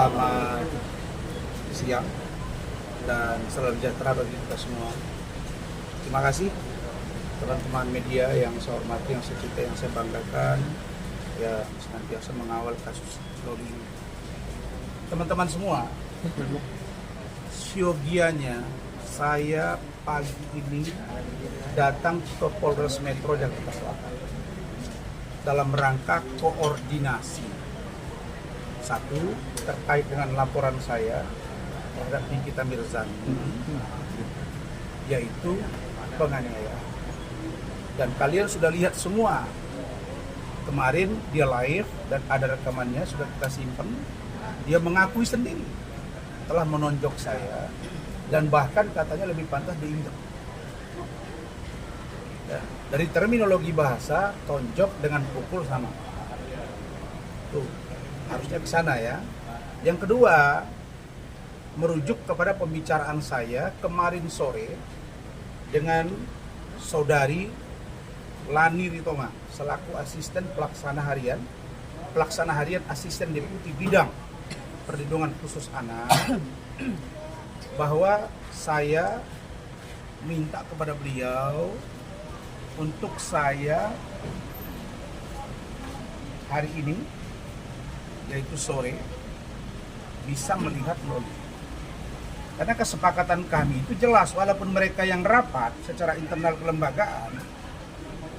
Selamat siang dan salam sejahtera bagi kita semua. Terima kasih teman-teman media yang saya hormati, yang saya cintai, yang saya banggakan, yang senantiasa mengawal kasus Loli ini. Teman-teman semua, siogianya saya pagi ini datang ke Polres Metro Jakarta Selatan dalam rangka koordinasi. Satu, terkait dengan laporan saya terhadap Nikita Mirzani, yaitu penganiayaan. Dan kalian sudah lihat semua, kemarin dia live dan ada rekamannya sudah kita simpan. Dia mengakui sendiri telah menonjok saya dan bahkan katanya lebih pantas diinjak. Ya, dari terminologi bahasa, tonjok dengan pukul sama. Tuh, harusnya ke sana ya. Yang kedua, merujuk kepada pembicaraan saya kemarin sore dengan saudari Lani Ritonga selaku asisten pelaksana harian asisten deputi bidang perlindungan khusus anak, bahwa saya minta kepada beliau untuk saya hari ini, yaitu sore, bisa melihat Loli. Karena kesepakatan kami itu jelas, walaupun mereka yang rapat secara internal kelembagaan,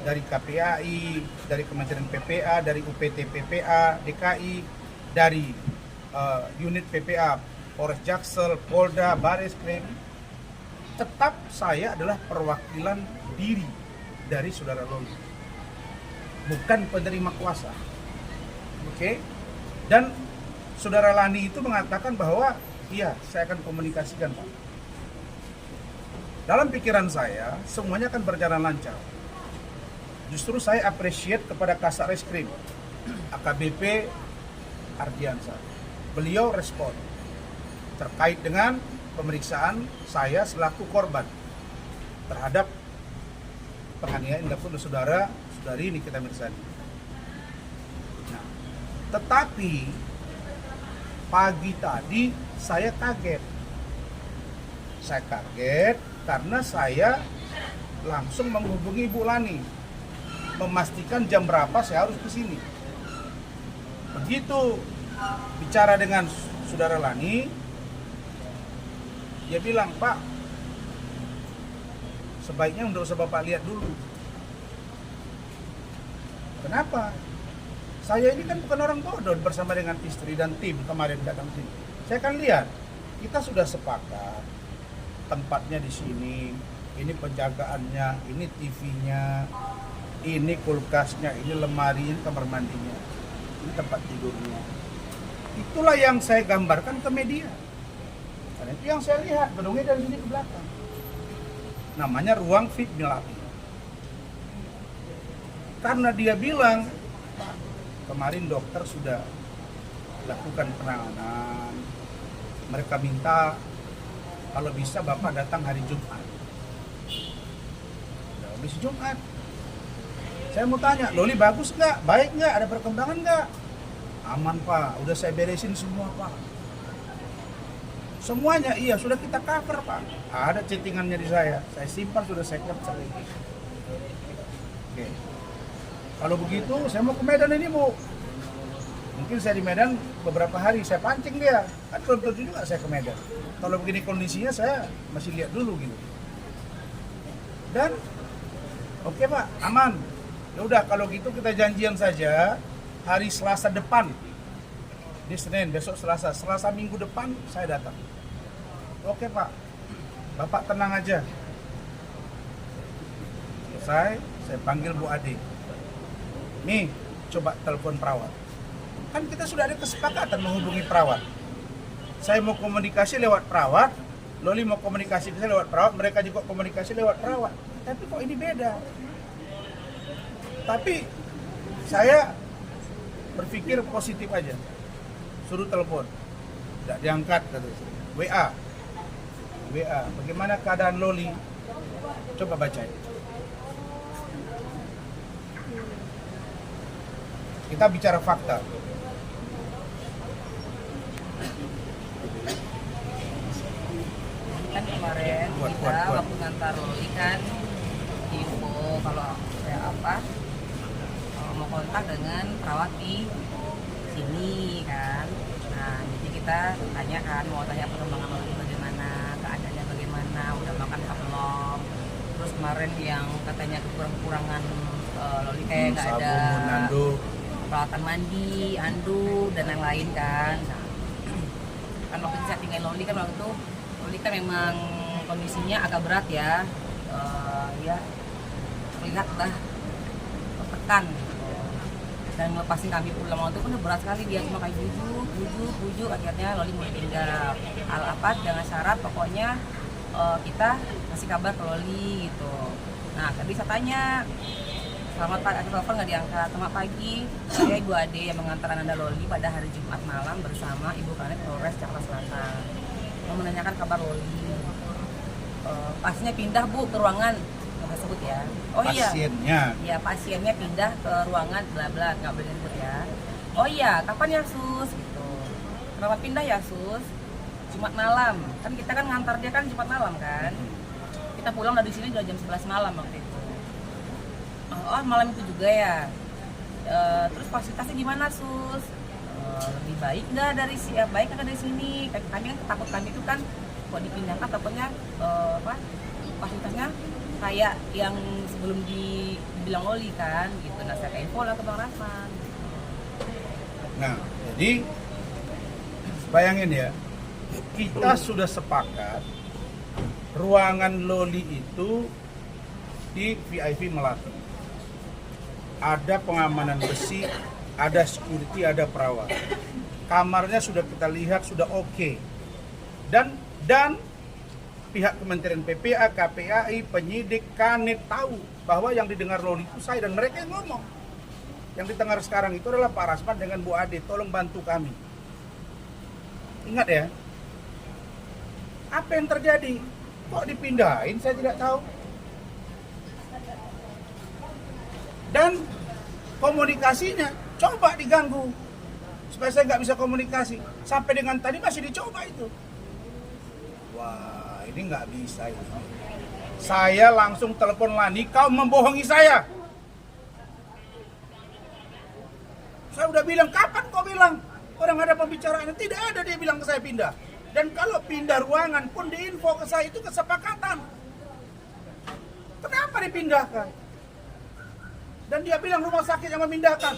dari KPAI, dari Kementerian PPA, dari UPT PPA, DKI, dari unit PPA, Polres Jaksel, Polda, Bareskrim, tetap saya adalah perwakilan diri dari saudara Loli, bukan penerima kuasa. Oke? Dan saudara Lani itu mengatakan bahwa iya, saya akan komunikasikan, Pak. Dalam pikiran saya, semuanya akan berjalan lancar. Justru saya appreciate kepada Kasat Reskrim, AKBP Ardiansa. Beliau respon terkait dengan pemeriksaan saya selaku korban terhadap penganiayaan yang dilakukan oleh saudari Nikita Mirzani. Nah, tetapi pagi tadi saya kaget. Saya kaget karena saya langsung menghubungi Ibu Lani, memastikan jam berapa saya harus ke sini. Begitu bicara dengan saudara Lani, dia bilang, "Pak, sebaiknya nggak usah Bapak lihat dulu." Kenapa? Saya ini kan bukan orang bodoh, bersama dengan istri dan tim kemarin datang sini. Saya akan lihat, kita sudah sepakat tempatnya di sini, ini penjagaannya, ini TV-nya, ini kulkasnya, ini lemari, ini kamar mandinya, ini tempat tidurnya. Itulah yang saya gambarkan ke media. Karena itu yang saya lihat, gedungnya dari sini ke belakang. Namanya ruang fit Milapi. Karena dia bilang, Pak, kemarin dokter sudah lakukan penanganan. Mereka minta kalau bisa Bapak datang hari Jumat. Udah habis Jumat. Saya mau tanya, Loli bagus nggak? Baik nggak? Ada perkembangan nggak? Aman, Pak. Udah saya beresin semua, Pak. Semuanya, iya, sudah kita cover, Pak. Ada chattingannya di saya. Saya simpan, sudah saya capture. Oke. Kalau begitu, saya mau ke Medan ini, Bu. Mungkin saya di Medan beberapa hari, saya pancing dia. Kan belum tentu juga saya ke Medan. Kalau begini kondisinya, saya masih lihat dulu gitu. Dan, oke, Pak, aman. Ya udah, kalau gitu kita janjian saja hari Selasa depan. Di Senin, besok Selasa minggu depan saya datang. Oke, Pak, Bapak tenang aja. Selesai, saya panggil Bu Ade. Nih, coba telepon perawat. Kan kita sudah ada kesepakatan menghubungi perawat. Saya mau komunikasi lewat perawat, Loli mau komunikasi saya lewat perawat, mereka juga komunikasi lewat perawat. Tapi kok ini beda? Tapi saya berpikir positif aja. Suruh telepon, tidak diangkat, WA, bagaimana keadaan Loli? Coba baca. Kita bicara fakta. Kan kemarin kita waktu ngantar Loli kan info kalau kayak apa mau kontak dengan perawat di sini kan. Nah jadi kita tanya kan, mau tanya perkembangan Loli bagaimana, keadaannya bagaimana, udah makan apa belum. Terus kemarin yang katanya kekurangan Loli kayak nggak ada peralatan mandi, anduk dan yang lain kan. Nah, kan waktu itu saya tinggal Loli kan waktu itu Loli kan memang kondisinya agak berat ya, ya terlihat lah tertekan gitu. Dan ngelepasin kami pulang waktu itu kan udah berat sekali, dia cuma kayak bujuk, akhirnya Loli mulai tinggal. Dengan syarat pokoknya kita kasih kabar ke Loli gitu. Nah tadi saya tanya, selamat pagi, aku telepon nggak diangkat. Selamat pagi, saya Ibu Ade yang mengantar Anda Loli pada hari Jumat malam bersama Ibu Kanit Polres Jakarta Selatan. Mau menanyakan kabar Loli. Pastinya pindah Bu ke ruangan, nggak sebut ya. Oh pasiennya. Iya, pasiennya pindah ke ruangan bla bla, nggak boleh disebut ya. Oh iya, kapan ya Sus? Gitu. Kenapa pindah ya Sus? Jumat malam. Kan kita kan ngantar dia kan Jumat malam kan. Kita pulang dari sini udah jam 11 malam waktu itu. Oh malam itu juga ya. Terus fasilitasnya gimana Sus? Lebih baik nggak dari baik nggak dari sini? Kami kan takut kami itu kan kok dipindahkan takutnya fasilitasnya kayak yang sebelum dibilang Loli kan gitu. Nah saya info lah ke Bang Rasman. Nah jadi bayangin ya, kita sudah sepakat ruangan Loli itu di VIP Melati. Ada pengamanan besi, ada security, ada perawat. Kamarnya sudah kita lihat sudah oke. Dan pihak Kementerian PPA, KPAI, penyidik, Kanit tahu bahwa yang didengar Loli itu saya dan mereka yang ngomong. Yang didengar sekarang itu adalah Pak Rasman dengan Bu Ade, tolong bantu kami. Ingat ya, apa yang terjadi? Kok dipindahin? Saya tidak tahu. Dan komunikasinya coba diganggu supaya saya nggak bisa komunikasi. Sampai dengan tadi masih dicoba itu. Wah, ini nggak bisa ini. Saya langsung telepon Lani, kau membohongi saya. Saya udah bilang, kapan kau bilang? Orang ada pembicaraan, tidak ada dia bilang ke saya pindah. Dan kalau pindah ruangan pun diinfo ke saya, itu kesepakatan. Kenapa dipindahkan? Dan dia bilang rumah sakit yang memindahkan.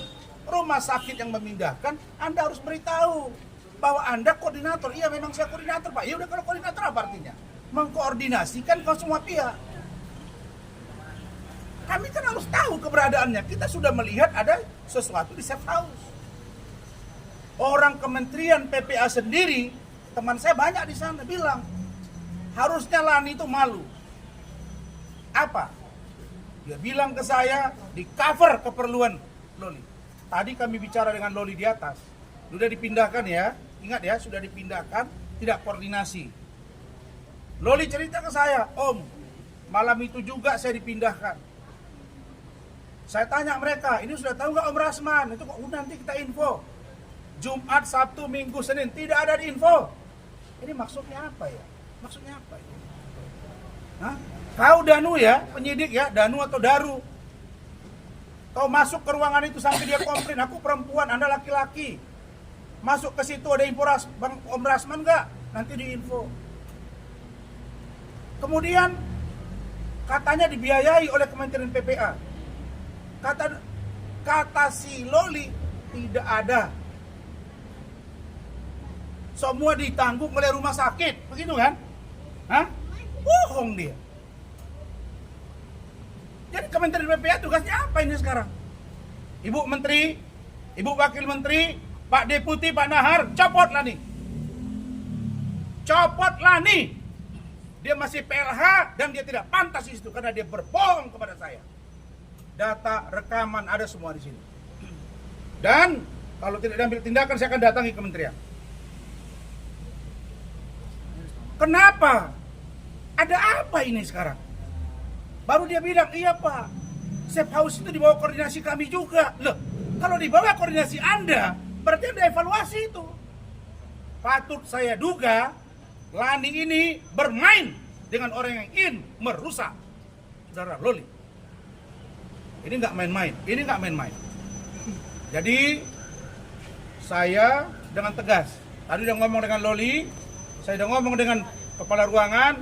Rumah sakit yang memindahkan, Anda harus beritahu bahwa Anda koordinator. Iya memang saya koordinator Pak. Ya udah, kalau koordinator apa artinya? Mengkoordinasikan ke semua pihak. Kami kan harus tahu keberadaannya. Kita sudah melihat ada sesuatu di safe house. Orang Kementerian PPA sendiri, teman saya banyak di sana bilang, harusnya Lani itu malu. Apa? Dia bilang ke saya, di cover keperluan Loli. Tadi kami bicara dengan Loli di atas. Sudah dipindahkan ya, ingat ya, sudah dipindahkan, tidak koordinasi. Loli cerita ke saya, Om, malam itu juga saya dipindahkan. Saya tanya mereka, ini sudah tahu nggak Om Rasman? Itu kok nanti kita info. Jumat, Sabtu, Minggu, Senin, tidak ada di info. Ini maksudnya apa ya? Maksudnya apa ya? Hah? Kau Danu ya, penyidik ya, Danu atau Daru. Kau masuk ke ruangan itu sampai dia komplain, aku perempuan, Anda laki-laki. Masuk ke situ ada info Bang Om Rasman nggak? Nanti diinfo. Kemudian katanya dibiayai oleh Kementerian PPA. Kata si Loli tidak ada. Semua ditanggung oleh rumah sakit, begitu kan? Hah? Bohong dia. Jadi Kementerian PPA tugasnya apa ini sekarang? Ibu Menteri, Ibu Wakil Menteri, Pak Deputi, Pak Nahar, copot Lani. Copot Lani. Dia masih PLH dan dia tidak pantas di situ karena dia berbohong kepada saya. Data, rekaman ada semua di sini. Dan kalau tidak diambil tindakan saya akan datangi kementerian. Kenapa? Ada apa ini sekarang? Baru dia bilang, iya Pak, safe house itu di bawah koordinasi kami juga. Loh, kalau di bawah koordinasi Anda, berarti ada evaluasi itu. patut saya duga Lani ini bermain dengan orang yang ingin merusak saudara Loli. Ini nggak main-main, Jadi saya dengan tegas, tadi udah ngomong dengan Loli, saya udah ngomong dengan kepala ruangan,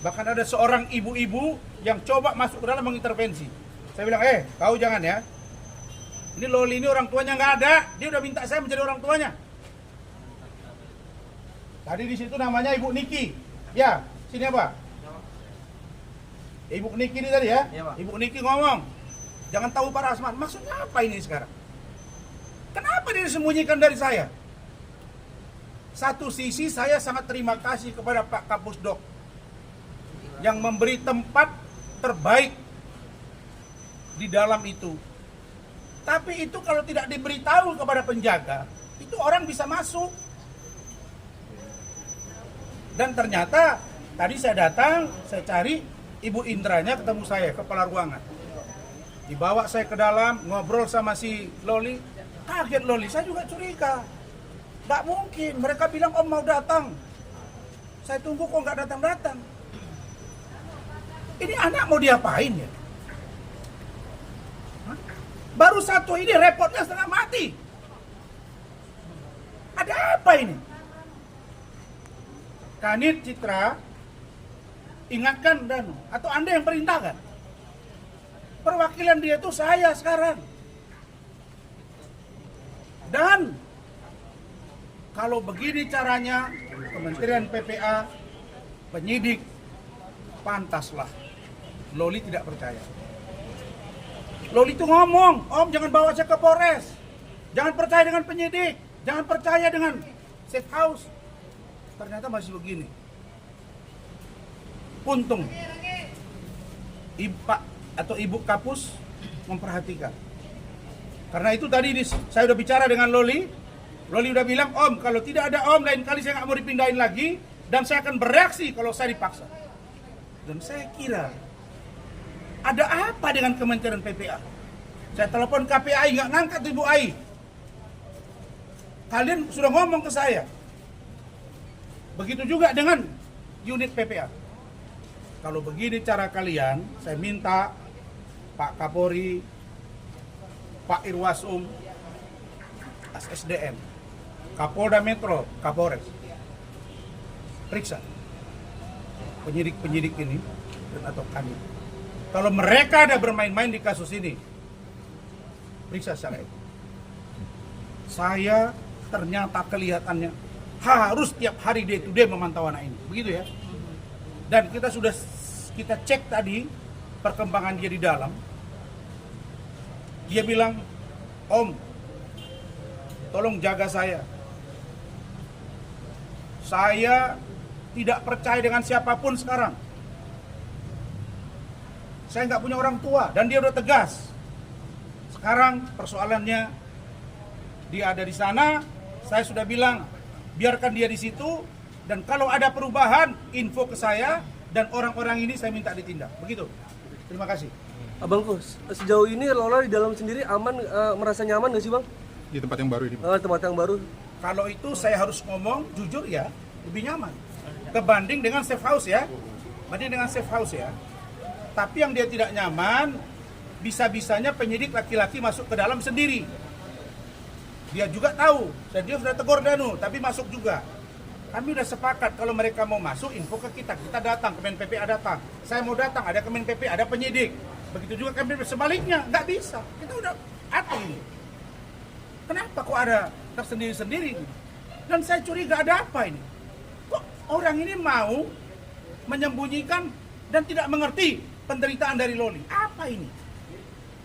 bahkan ada seorang ibu-ibu yang coba masuk ke dalam mengintervensi. Saya bilang, kau jangan ya. Ini Loli ini orang tuanya nggak ada, dia udah minta saya menjadi orang tuanya. Tadi di situ namanya Ibu Niki. Ya, sini apa? Ibu Niki ini tadi ya? Iya, Pak. Ibu Niki ngomong, jangan tahu Pak Rasman. Maksudnya apa ini sekarang? Kenapa dia disembunyikan dari saya? Satu sisi saya sangat terima kasih kepada Pak Kapusdok yang memberi tempat terbaik di dalam itu. Tapi itu kalau tidak diberitahu kepada penjaga, itu orang bisa masuk. Dan ternyata tadi saya datang, saya cari Ibu Indranya ketemu saya, kepala ruangan. Dibawa saya ke dalam, ngobrol sama si Loli. Kaget Loli, saya juga curiga. Gak mungkin, mereka bilang Om mau datang. Saya tunggu kok gak datang-datang. Ini anak mau diapain ya? Hah? Baru satu ini repotnya setengah mati. Ada apa ini? Kanit Citra, ingatkan Danu, atau Anda yang perintahkan. Perwakilan dia itu saya sekarang. Dan kalau begini caranya, Kementerian PPA, penyidik, pantaslah Loli tidak percaya. Loli itu ngomong, Om jangan bawa saya ke Polres, jangan percaya dengan penyidik, jangan percaya dengan safe house. Ternyata masih begini. Untung Pak atau Ibu Kapus memperhatikan. Karena itu tadi saya udah bicara dengan Loli. Loli udah bilang, Om kalau tidak ada Om lain kali saya nggak mau dipindahin lagi dan saya akan bereaksi kalau saya dipaksa. Dan saya kira ada apa dengan Kementerian PPA? Saya telepon KPAI nggak ngangkat Ibu Ai. Kalian sudah ngomong ke saya. Begitu juga dengan unit PPA. Kalau begini cara kalian, saya minta Pak Kapolri, Pak Irwasum, SDM, Kapolda Metro, Kapolres, periksa penyidik-penyidik ini dan atau kami. Kalau mereka ada bermain-main di kasus ini, periksa secara etik. Saya ternyata kelihatannya harus tiap hari day to day memantau anak ini, begitu ya. Dan kita cek tadi perkembangan dia di dalam. Dia bilang, Om, tolong jaga saya. Saya tidak percaya dengan siapapun sekarang. Saya nggak punya orang tua dan dia udah tegas. Sekarang persoalannya dia ada di sana. Saya sudah bilang biarkan dia di situ dan kalau ada perubahan info ke saya dan orang-orang ini saya minta ditindak. Begitu. Terima kasih. Abangku, sejauh ini Lola di dalam sendiri aman, merasa nyaman nggak sih Bang? Di tempat yang baru ini. Tempat yang baru. Kalau itu saya harus ngomong jujur ya, lebih nyaman. Kebanding dengan safe house ya. Banding dengan safe house ya. Tapi yang dia tidak nyaman, bisa-bisanya penyidik laki-laki masuk ke dalam sendiri. Dia juga tahu, dan dia sudah tegur Danu, tapi masuk juga. Kami udah sepakat kalau mereka mau masuk, info ke kita datang, Kemen PPA datang. Saya mau datang, ada Kemen PPA, ada penyidik. Begitu juga kami sebaliknya, nggak bisa. Kita udah apa ini? Kenapa kok ada tersendiri-sendiri? Dan saya curiga ada apa ini? Kok orang ini mau menyembunyikan dan tidak mengerti penderitaan dari Loli? Apa ini?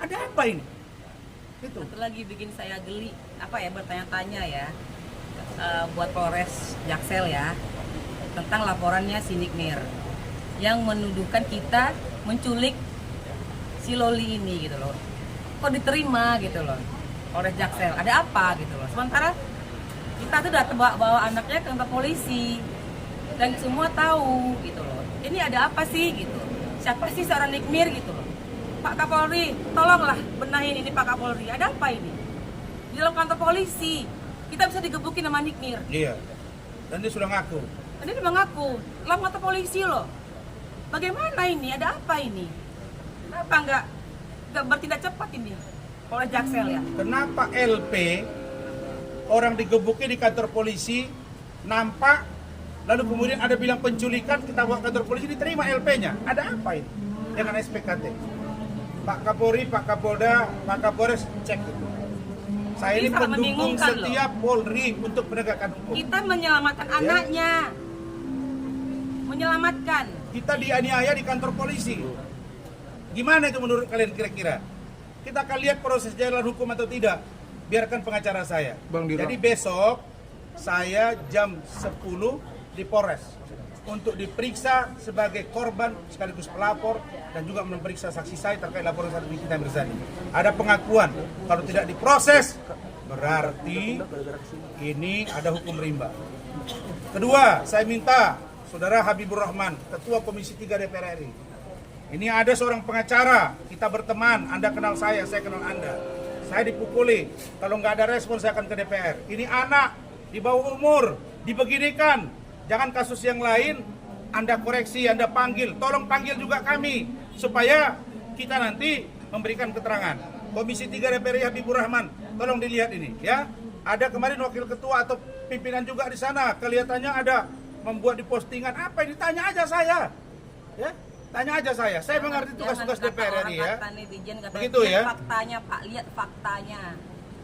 Ada apa ini? Itu. Satu lagi bikin saya geli, bertanya-tanya ya, buat Polres Jaksel ya, tentang laporannya si Nikmir yang menuduhkan kita menculik si Loli ini gitu loh. Kok diterima gitu loh Polres Jaksel? Ada apa gitu loh? Sementara kita tuh udah bawa anaknya ke kantor polisi dan semua tahu gitu loh. Ini ada apa sih gitu? Siapa sih seorang Nikmir gitu loh? Pak Kapolri, tolonglah benahin ini Pak Kapolri. Ada apa ini? Di dalam kantor polisi, kita bisa digebukin sama Nikmir. Iya. Dan dia sudah ngaku. Dia mengaku, dalam kata polisi loh. Bagaimana ini? Ada apa ini? Kenapa nggak bertindak cepat ini? Polres Jaksel ya. Kenapa LP orang digebuki di kantor polisi nampak, lalu kemudian ada bilang penculikan, kita bawa kantor polisi diterima LP-nya? Ada apa ini dengan SPKT? Pak Kapolri, Pak Kapolda, Pak Kapolres cek itu. Saya ini Ini sangat pendukung membingungkan setia Polri untuk penegakan hukum. Kita menyelamatkan anaknya. Menyelamatkan. Kita dianiaya di kantor polisi. Gimana itu menurut kalian kira-kira? Kita akan lihat proses jalan hukum atau tidak. Biarkan pengacara saya. Jadi besok saya jam 10 di Polres untuk diperiksa sebagai korban sekaligus pelapor dan juga memeriksa saksi saya terkait laporan saat ini kita bersani. Ada pengakuan, kalau tidak diproses berarti ini ada hukum rimba. Kedua, saya minta Saudara Habibur Rahman, Ketua Komisi 3 DPR RI. Ini ada seorang pengacara, kita berteman, Anda kenal saya kenal Anda. Saya dipukuli, kalau nggak ada respon saya akan ke DPR. Ini anak di bawah umur, dibeginikan. Jangan kasus yang lain, Anda koreksi, Anda panggil. Tolong panggil juga kami, supaya kita nanti memberikan keterangan. Komisi 3 DPR RI Habibur Rahman, tolong dilihat ini ya. Ada kemarin wakil ketua atau pimpinan juga di sana, kelihatannya ada membuat di postingan apa ini, tanya aja saya. Ya, tanya aja saya. Saya mengerti tugas-tugas DPR RI ya. Begitu ya. Faktanya Pak, lihat faktanya.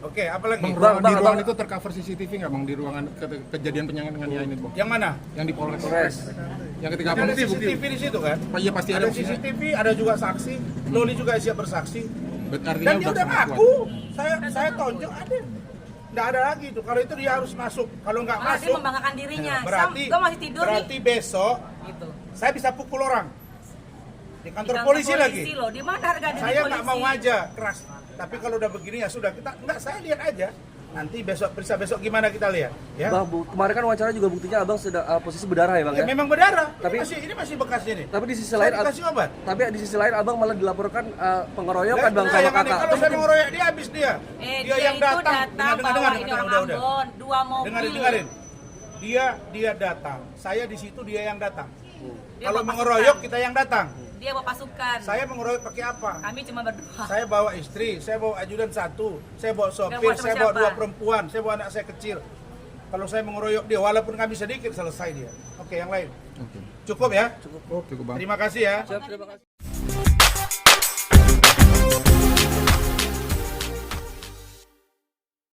Oke, apalagi? Bang, di ruangan itu tercover CCTV nggak bang, di ruangan kejadian penganiayaan itu bang? Yang mana? Yang di Polres. Yang ketika Ada CCTV di situ kan? Iya pasti Ada CCTV, ada juga saksi. Loli juga siap bersaksi. Artinya Dan dia udah ngaku. Saya tonjol ada. Nggak ada lagi itu. Kalau itu dia harus masuk. Kalau nggak Dia masuk, membanggakan dirinya. berarti Gue masih tidur berarti nih. besok Gitu. saya bisa pukul orang di kantor, Di polisi lagi. loh. Di mana harga diri Saya polisi? nggak mau aja keras. Tapi kalau udah begini ya sudah, kita nggak, saya lihat aja. Nanti besok gimana kita lihat ya. Bang, kemarin kan wawancara juga buktinya abang sedang posisi berdarah ya bang Ya, ya? memang berdarah. Tapi- ini masih bekasnya nih. Tapi di sisi Saya lain, dikasih obat. tapi di sisi lain abang malah dilaporkan pengeroyokan bang Nah, sama yang aneh, kakak. kalau saya mengeroyok dia habis dia. Dia yang itu datang bawa ini orang udah. Ambon, 2 mobil. Dengarin. Dia datang. Saya di situ, dia yang datang. Dia Kalau bawa mengeroyok pasukan. kita yang datang. Dia bawa pasukan. Saya mengeroyok pakai apa? Kami cuma berdua. Saya bawa istri, saya bawa ajudan 1, saya bawa sopir, bawa sama saya bawa siapa? 2 perempuan, saya bawa anak saya kecil. Kalau saya mengeroyok dia, walaupun kami sedikit, selesai dia. Oke, yang lain. Oke. Cukup ya? Cukup bang. Terima kasih ya. Siap, terima kasih.